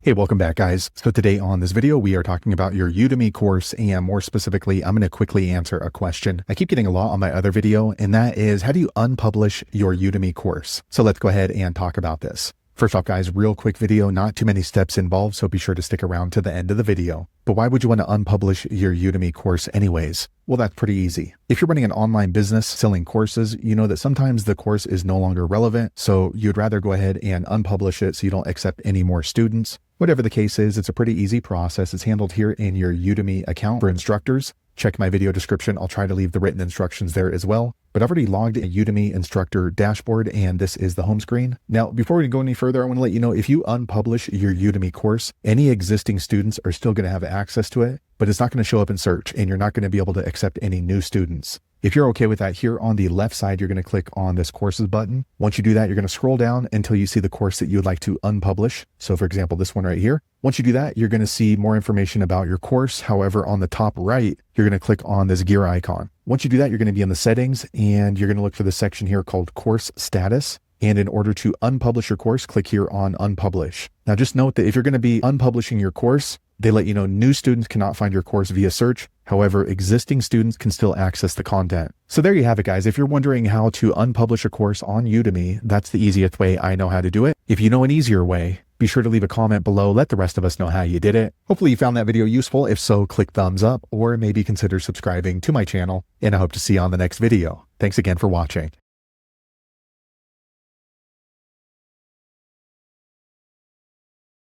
Hey, welcome back, guys. So today on this video, we are talking about your Udemy course, and more specifically, I'm going to quickly answer a question I keep getting a lot on my other video, and that is, how do you unpublish your Udemy course? So let's go ahead and talk about this. First off, guys, real quick video, not too many steps involved, so be sure to stick around to the end of the video. But why would you want to unpublish your Udemy course anyways? Well, that's pretty easy. If you're running an online business selling courses, you know that sometimes the course is no longer relevant, so you'd rather go ahead and unpublish it so you don't accept any more students. Whatever the case is, it's a pretty easy process. It's handled here in your Udemy account for instructors. Check my video description. I'll try to leave the written instructions there as well. But I've already logged a Udemy instructor dashboard, and this is the home screen. Now, before we go any further, I want to let you know, if you unpublish your Udemy course, any existing students are still going to have access to it, but it's not going to show up in search, and you're not going to be able to accept any new students. If you're okay with that, here on the left side, you're going to click on this courses button. Once you do that, you're going to scroll down until you see the course that you would like to unpublish. So for example, this one right here. Once you do that, you're going to see more information about your course. However, on the top right, you're going to click on this gear icon. Once you do that, you're going to be in the settings, and you're going to look for the section here called course status. And in order to unpublish your course, click here on unpublish. Now just note that if you're going to be unpublishing your course, they let you know new students cannot find your course via search. However, existing students can still access the content. So there you have it, guys. If you're wondering how to unpublish a course on Udemy, that's the easiest way I know how to do it. If you know an easier way, be sure to leave a comment below. Let the rest of us know how you did it. Hopefully you found that video useful. If so, click thumbs up or maybe consider subscribing to my channel, and I hope to see you on the next video. Thanks again for watching.